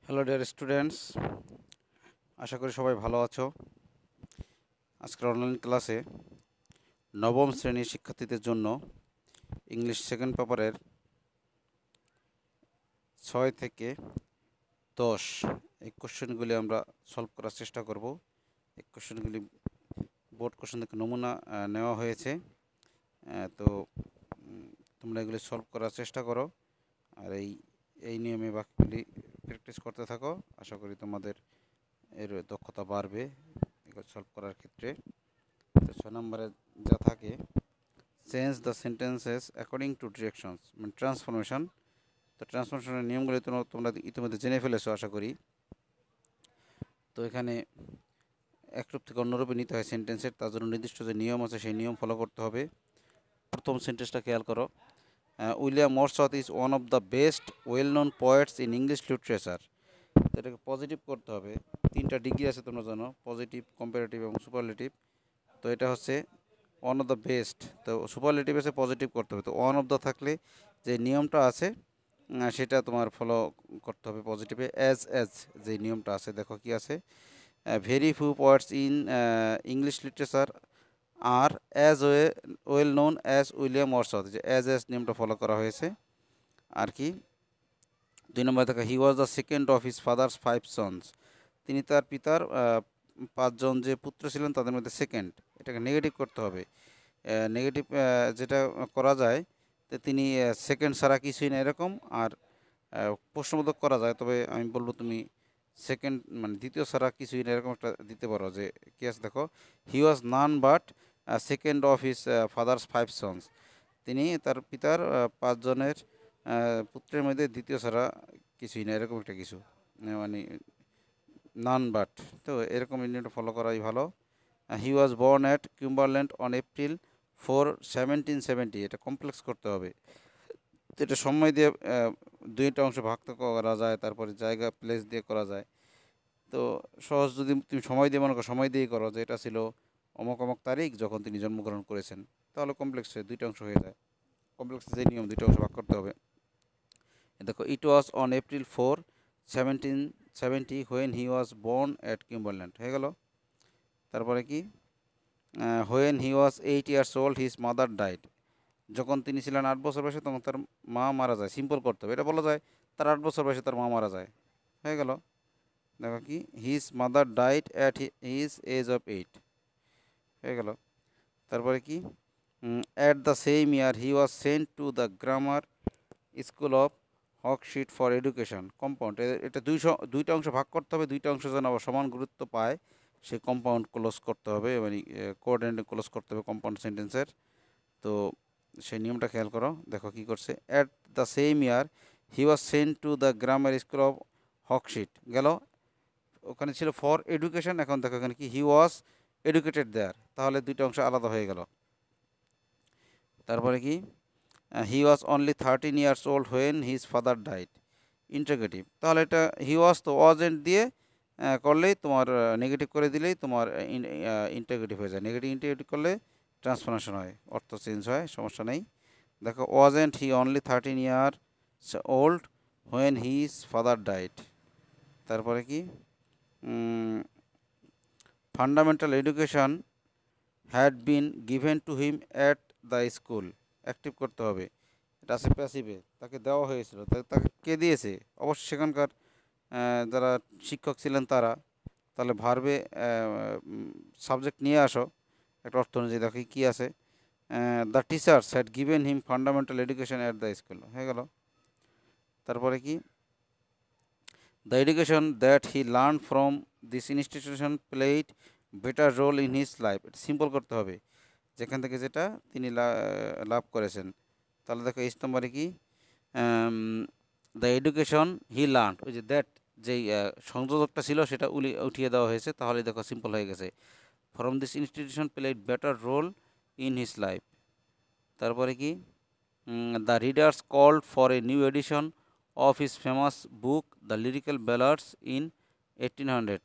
Hello dear students, আশা করি সবাই ভালো আছো। আজকের অনলাইন ক্লাসে নবম শ্রেণীর শিক্ষার্থীদের জন্য ইংলিশ সেকেন্ড পেপারের 6 থেকে 10 এই কোশ্চেনগুলি আমরা সলভ করার চেষ্টা করব। এই কোশ্চেনগুলি বোর্ড কোশ্চেন থেকে নমুনা নেওয়া হয়েছে। তো তোমরা এগুলি সলভ করার চেষ্টা করো আর এই নিয়মে বাকিগুলি প্র্যাকটিস করতে থাকো। আশা করি তোমাদের এর দক্ষতা বাড়বে এগুলো সলভ করার ক্ষেত্রে। তো 6 নম্বরে যা থাকে, change the sentences according to directions, মানে ট্রান্সফরমেশন। তো ট্রান্সফরমেশনের নিয়মগুলি তোমরা ইতিমধ্যে জেনে ফেলেছো আশা করি। তো এখানে এক রূপ থেকে অন্য রূপে নিতে হয় সেন্টেন্সের, তার জন্য নির্দিষ্ট যে নিয়ম আছে সেই নিয়ম ফলো করতে হবে। প্রথম সেন্টেন্সটা খেয়াল করো, William Wordsworth is one of the best well known poets in English literature. এটাকে পজিটিভ করতে হবে। 3টা ডিগ্রি আছে তোমরা জানো, পজিটিভ, কম্পারেটিভ এবং সুপারলেটিভ। তো এটা হচ্ছে ওয়ান অফ দ্য বেস্ট, তো সুপারলেটিভ এসে পজিটিভ করতে হবে। তো ওয়ান অফ দ্য থাকলে যে নিয়মটা আছে সেটা তোমার ফলো করতে হবে পজিটিভে। অ্যাজ যে নিয়মটা আছে, দেখো কি আছে, very few poets in English literature are as well known as William Wordsworth, যে অ্যাজ নিয়মটা ফলো করা হয়েছে আর কি। 2 নম্বরে দেখা, he was the second of his father's 5 sons. তিনি তার পিতার 5জন যে পুত্র ছিলেন তাদের মধ্যে সেকেন্ড। এটাকে নেগেটিভ করতে হবে। নেগেটিভ যেটা করা যায়, তো তিনি সেকেন্ড ছাড়া কিছুই না এরকম। আর প্রশ্নবোধক করা যায়, তবে আমি বলবো তুমি সেকেন্ড মানে দ্বিতীয় ছাড়া কিছুই না এরকম একটা দিতে পারো। যে কী আছে দেখো, he was none but second of his father's 5 sons. তিনি তার পিতার 5 জনের পুত্রের মধ্যে দ্বিতীয় ছাড়া কিছুই না এরকম একটা কিছু, মানে নান বাট। তো এরকম ইউনিট ফলো করাই ভালো। He was born at Cumberland on April 4, 1770। এটা কমপ্লেক্স করতে হবে। তো এটা সময় দিয়ে দুইটা অংশে ভাগ তো করা যায়, তারপরে জায়গা প্লেস দিয়ে করা যায়। তো সহজ যদি তুমি সময় দিয়ে মনে করো, সময় দিয়েই করো যে এটা ছিল অমুক অমুক তারিখ যখন তিনি জন্মগ্রহণ করেছেন, তাহলে কমপ্লেক্সে দুইটা অংশ হয়ে যায়। কমপ্লেক্সে যে নিয়ম, দুইটা অংশ ভাগ করতে হবে। দেখো, it was on April 4, 1770 when he was born at Cumberland হয়ে গেল। তারপরে কি, when he was 8 years old his mother died. যখন তিনি ছিলেন 8 বছর বয়সে তখন তার মা মারা যায়। সিম্পল করতে হবে, এটা বলা যায় তার 8 বছর বয়সে তার মা মারা যায় হয়ে গেল। দেখো কি, his mother died at his age of 8 হয়ে গেল। তারপরে কি, at the same year he was sent to the grammar school of Hawkshead for education compound. এটা দুইটা অংশ ভাগ করতে হবে, দুইটা অংশ যেন আবার সমান গুরুত্ব পায় সেই কম্পাউন্ড ক্লোজ করতে হবে, মানে কোঅর্ডিনেট ক্লোজ করতে হবে কম্পাউন্ড সেন্টেন্সের। তো সেই নিয়মটা খেয়াল করো। দেখো কি করছে, at the same year he was sent to the grammar school of Hawkshead গেল। ওখানে ছিল ফর এডুকেশন, এখন দেখো এখানে কি, হি ওয়াজ এডুকেটেড দেয়ার, তাহলে দুইটা অংশ আলাদা হয়ে গেল। তারপরে কি, he was only 13 years old when his father died interrogative. তাহলে এটা হি ওয়াজ তো ওয়াজেন্ট দিয়ে করলেই তোমার নেগেটিভ করে দিলেই তোমার ইন্টারগেটিভ হয়ে যায়। নেগেটিভ ইন্টারগেটিভ করলে ট্রান্সফরমেশন হয়, অর্থ চেঞ্জ হয়, সমস্যা নেই। দেখো, wasn't he only 13 years old when his father died. তারপরে কি, fundamental education had been given to him at the school. Active করতে হবে, এটা আছে প্যাসিভে, তাকে দেওয়া হয়েছিল। তাকে কে দিয়েছে? অবশ্যই সেখানকার যারা শিক্ষক ছিলেন তারা। তাহলে ভার্বে সাবজেক্ট নিয়ে আসো একটা অর্থ অনুযায়ী। দেখো কী আছে, the teachers had given him fundamental education at the school হয়ে গেল। তারপরে কি, the education that he learn from this institution played better role in his life. এটা সিম্পল করতে হবে, যেখান থেকে যেটা তিনি লাভ করেছেন। তাহলে দেখো এই নম্বরে কি, দ্য এডুকেশন হি লার্ন, ওই যে দ্যাট যেই সংযোজকটা ছিল সেটা উঠিয়ে দেওয়া হয়েছে, তাহলে দেখো সিম্পল হয়ে গেছে। From this institution played better role in his life. তারপরে কি, the readers called for a new edition of his famous book the lyrical ballads in 1800।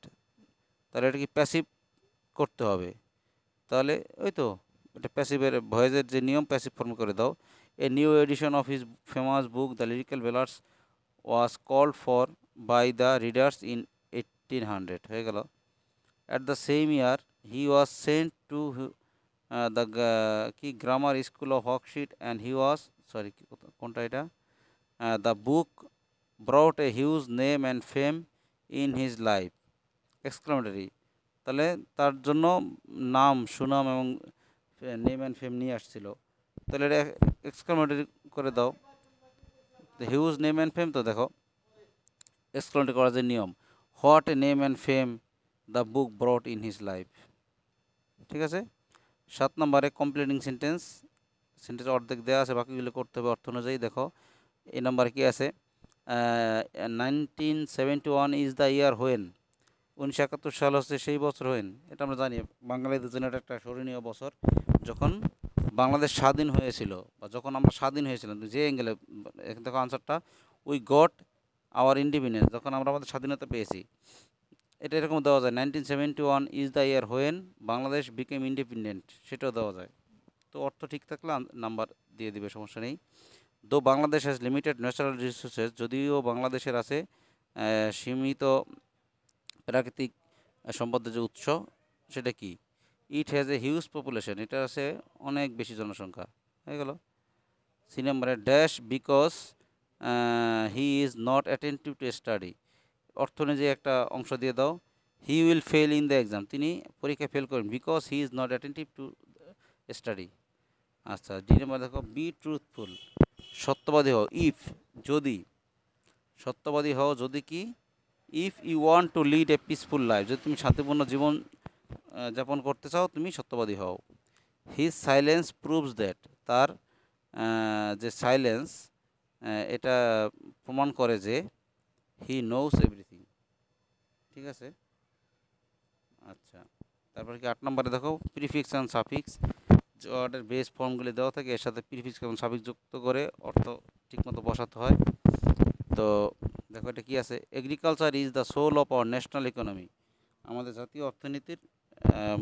তাহলে এটা কি প্যাসিভ করতে হবে। তাহলে ওই তো এটা প্যাসিভের ভয়েসের যে নিয়ম, প্যাসিভ ফর্ম করে দাও। A new edition of his famous book the lyrical ballads was called for by the readers in 1800 হয়ে গেল। At the same year he was sent to the কি grammar school of Hawkshead and he was sorry কোনটা এটা, the book brought a huge name and fame in his life exclamatory. তাহলে তার জন্য নাম সুনাম এবং নেম অ্যান্ড ফেম নিয়ে আসছিল, তাহলে এটা এক্সক্লামেটরি করে দাও। হিউজ নেম অ্যান্ড ফেম, তো দেখো এক্সক্লামেটরি করার যে নিয়ম, what a name and fame the book ব্রট in his life. ঠিক আছে। 7 নম্বরে কমপ্লিটিং সেন্টেন্স, সেন্টেন্স অর্ধেক দেওয়া আছে, বাকিগুলো করতে হবে অর্থ অনুযায়ী। দেখো এই নাম্বারে কি আছে, 1971 ইজ দ্য ইয়ার হোয়েন, 1971 সাল হচ্ছে সেই বছর হোয়েন। এটা আমরা জানি বাঙালিদের জন্য এটা একটা স্মরণীয় বছর, যখন বাংলাদেশ স্বাধীন হয়েছিল বা যখন আমরা স্বাধীন হয়েছিলাম। যে অ্যাঙ্গেলে দেখো আনসারটা, উই গট আওয়ার ইন্ডিপেন্ডেন্স, যখন আমরা আমাদের স্বাধীনতা পেয়েছি। এটা এরকম দেওয়া যায়, 1971 is the year when Bangladesh became independent, সেটাও দেওয়া যায়। তো অর্থ ঠিক থাকলে নাম্বার দিয়ে দিবে, সমস্যা নেই। দো Bangladesh has limited natural resources, যদিও বাংলাদেশের আছে সীমিত প্রাকৃতিক সম্পদের যে উৎস, সেটা কি, it has a huge population, এটা আছে অনেক বেশি জনসংখ্যা। হয়ে গেল। সি নাম্বারে dash because he is not attentive to study, অর্থ অনুযায়ী একটা অংশ দিয়ে দাও। He will fail in the exam, তিনি পরীক্ষায় ফেল করবেন, because he is not attentive to study. আচ্ছা, ডি নাম্বার দেখো, বি ট্রুথফুল, সত্যবাদী হও, ইফ যদি, সত্যবাদী হও যদি কি, if you want to lead a peaceful life, যদি তুমি শান্তিপূর্ণ জীবন যাপন করতে চাও, তুমি সত্যবাদী হও। হিজ সাইলেন্স প্রুভস দ্যাট, তার যে সাইলেন্স এটা প্রমাণ করে যে হি নোস এভরিথিং। ঠিক আছে। আচ্ছা, তারপরে কি 8 নম্বরে দেখো, প্রিফিক্স অ্যান্ড সাফিক্স, ওয়ার্ডের বেস ফর্মগুলি দেওয়া থাকে, এর সাথে প্রিফিক্স এবং সাফিক্স যুক্ত করে অর্থ ঠিকমতো বসাতে হয়। তো দেখো এটা কি আছে, agriculture is the soul of our national economy, আমাদের জাতীয় অর্থনীতির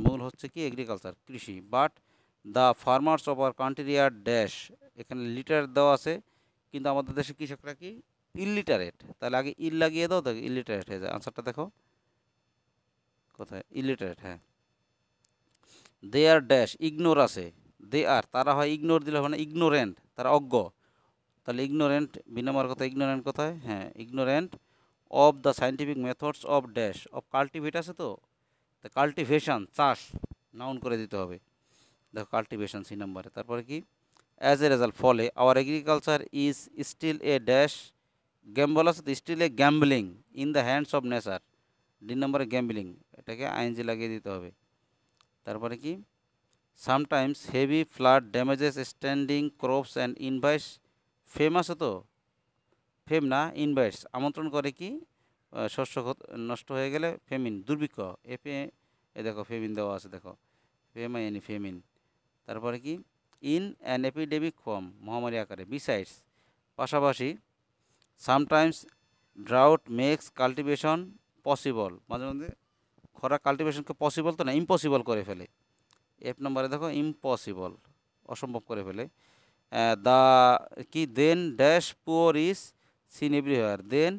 মূল হচ্ছে কি এগ্রিকালচার, কৃষি। But the farmers of our country are dash, এখানে লিটার দেওয়া আছে, কিন্তু আমাদের দেশে কৃষকরা কি ইললিটারেট, তাহলে আগে ইল লাগিয়ে দাও, দেখো ইললিটারেট হয়ে যায়। আনসারটা দেখো কোথায়, ইলিটারেট, হ্যাঁ। দে আর ড্যাশ, ইগনোর আছে, দে আর, তারা হয় ইগনোর দিলে হয় না, ইগনোরেন্ট, তারা অজ্ঞ, তাহলে ইগনোরেন্ট, বিনামার কথা, ইগনোরেন্ট কোথায়, হ্যাঁ ignorant of the scientific methods of dash, of cultivate আছে, তো কাল্টিভেশন চাষ, নাউন করে দিতে হবে। দেখো কাল্টিভেশন সি নাম্বারে। তারপরে কি, অ্যাজ এ রেজাল্ট ফলে, our agriculture is still a dash, gamble আছে তো, still a gambling in the hands of nature, D নম্বরে গ্যাম্বলিং, এটাকে আইএনজি লাগিয়ে দিতে হবে। তারপরে কি, sometimes heavy flood damages standing crops and invites, fame আছে তো, ফেম না ইনভাইটস, আমন্ত্রণ করে কি শস্য নষ্ট হয়ে গেলে, ফেমিন দুর্ভিক্ষ, এফে এ দেখো ফেমিন দেওয়া আছে, দেখো ফেমাইনি ফেমিন। তারপরে কি, ইন অ্যান এপিডেমিক ফর্ম, মহামারী আকারে। বিসাইডস, পাশাপাশি, sometimes drought makes cultivation possible, মাঝে মধ্যে খরা কাল্টিভেশনকে পসিবল তো না, ইম্পসিবল করে ফেলে। এফ নম্বরে দেখো ইম্পসিবল, অসম্ভব করে ফেলে। দ্য কি, then dash poor is seen everywhere, then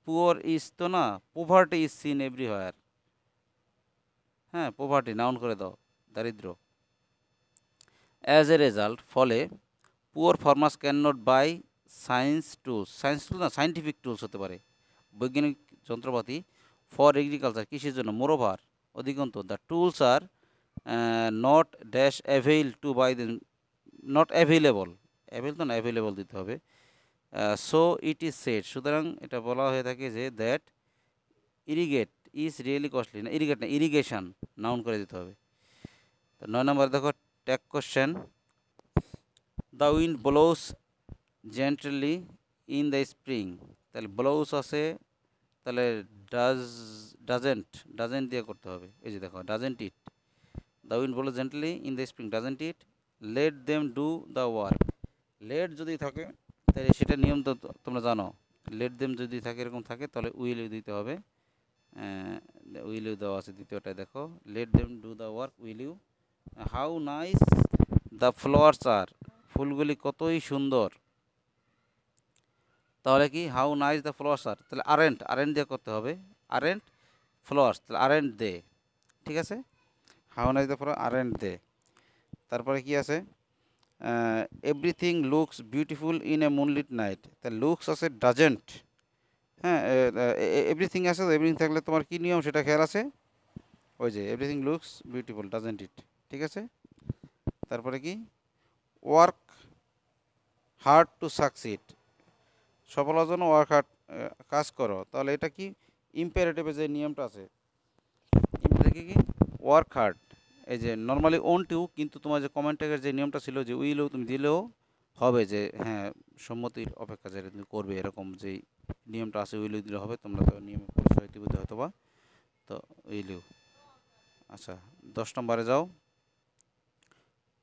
poor is তো না, পোভার্টি ইজ সিন এভরিহোয়ার, হ্যাঁ পোভার্টি নাউন করে দাও, দারিদ্র। অ্যাজ এ রেজাল্ট ফলে, poor farmers can not buy science tools, science tools না সায়েন্টিফিক টুলস হতে পারে, বৈজ্ঞানিক যন্ত্রপাতি, ফর এগ্রিকালচার কৃষির জন্য, মোরোভার অধিকন্তু, the tools are not dash avail to buy them, not available, avail তো না অ্যাভেলেবল দিতে হবে। সো ইট ইজ সেড, সুতরাং এটা বলা হয়ে থাকে যে that irrigate is really costly, না ইরিগেট না ইরিগেশন, নাউন করে দিতে হবে। তো 9 নম্বর দেখো, tag question, the wind blows gently in the spring, তাহলে ব্লোস আছে, তাহলে ডাজেন্ট দিয়ে করতে হবে, এই যে দেখো doesn't it, the wind blows gently in the spring doesn't it, let them do the work, let যদি থাকে তাহলে সেটা নিয়ম তো তোমরা জানো, লেট দেম যদি থাকে এরকম থাকে তাহলে উইল ইউ দিতে হবে, উইল ইউ দেওয়া আছে দ্বিতীয়টায়, দেখো let them do the work will you. How nice the flowers are, ফুলগুলি কতই সুন্দর, তাহলে কি how nice the flowers are, তাহলে আরেন্ট, আরেন্ট দিয়ে করতে হবে, আরেন্ট ফ্লাওয়ার্স, তাহলে আরেন্ট দে, ঠিক আছে। How nice the flower aren't they. তারপরে কি আছে, everything looks beautiful in a moonlit night, তাহলে লুকস আছে ডাজেন্ট, হ্যাঁ, এভরিথিং আছে, এভরিথিং থাকলে তোমার কি নিয়ম সেটা খেয়াল আছে, ওই যে এভরিথিং লুকস বিউটিফুল ডাজেন্ট ইট, ঠিক আছে। তারপরে কি, ওয়ার্ক হার্ড টু সাকসিড, সফলতার জন্য ওয়ার্ক হার্ড, কাজ করো, তাহলে এটা কি ইম্পারেটিভে যে নিয়মটা আছে, ইম্পারেটিভ কি ওয়ার্ক হার্ড, এই যে নর্মালি ওন টু, কিন্তু তোমার যে কমেন্ট ট্যাগের যে নিয়মটা ছিল যে উইলেও তুমি দিলেও হবে, যে হ্যাঁ সম্মতির অপেক্ষা যেটা তুমি করবে, এরকম যেই নিয়মটা আছে উইলেও দিলে হবে, তোমরা তো নিয়মে পরিচয় ইতিমধ্যে হয়তো বা, তো উইলেও। আচ্ছা 10 নম্বরে যাও,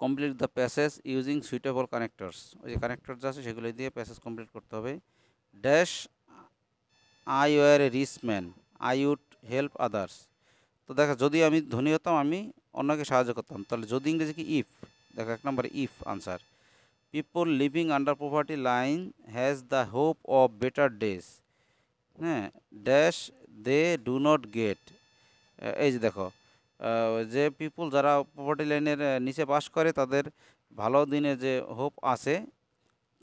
complete the passage using suitable connectors, ওই যে কানেক্টর যা আছে সেগুলো দিয়ে প্যাসেজ কমপ্লিট করতে হবে। Dash I were a rich man, I would help others, তো দেখো যদি আমি ধনী হতাম আমি অন্যকে সাহায্য করতাম, তাহলে যদি ইংরেজি কি ইফ, দেখো 1 নম্বরে if answer. People living under poverty line has the hope of better days, হ্যাঁ, dash they do not get, এই যে দেখো, যে পিপুল যারা পভার্টি লাইনের নিচে বাস করে তাদের ভালো দিনে যে হোপ আছে,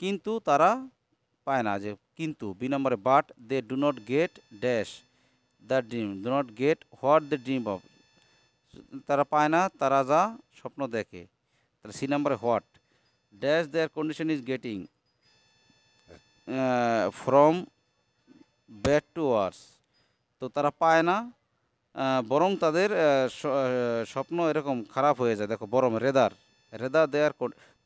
কিন্তু তারা পায় না, যে কিন্তু 2 নম্বরে but they do not get dash the dream, do not get what they dream of, তারা পায় না তারা যা স্বপ্ন দেখে, তাহলে 3 নম্বরে what, dash their condition is getting from bad to worse, তো তারা পায় না, বরং তাদের স্বপ্ন এরকম খারাপ হয়ে যায়, দেখো বরং rather, rather there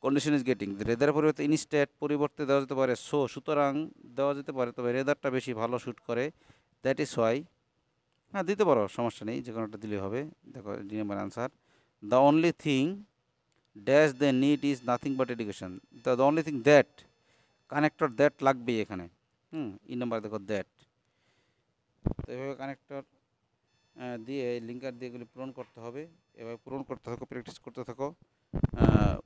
condition is getting, rather পরিবর্তে ইনস্টেড পরিবর্তে দেওয়া যেতে পারে সো, সুতরাং দেওয়া যেতে পারে, তবে রেদারটা বেশি ভালো শ্যুট করে, দ্যাট ইজ ওয়াই, হ্যাঁ দিতে পারো সমস্যা নেই, যে কোনোটা দিলেই হবে। দেখো 2 number answer, the only thing dash the need is nothing but education, the only thing that, connector that লাগবেই এখানে, নম্বর দেখো দ্যাট, তো এভাবে কানেক্টর দিয়ে লিঙ্কার দিয়ে এগুলি পূরণ করতে হবে, এভাবে পূরণ করতে থাকো, প্র্যাকটিস করতে থাকো। আহ,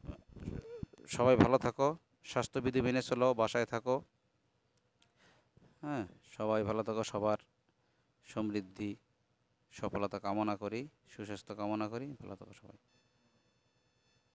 সবাই ভালো থাকো, স্বাস্থ্যবিধি মেনে চলো, বাসায় থাকো, হ্যাঁ, সবাই ভালো থাকো, সবার সমৃদ্ধি সফলতা কামনা করি, সুস্বাস্থ্য কামনা করি, ভালো থাকো সবাই।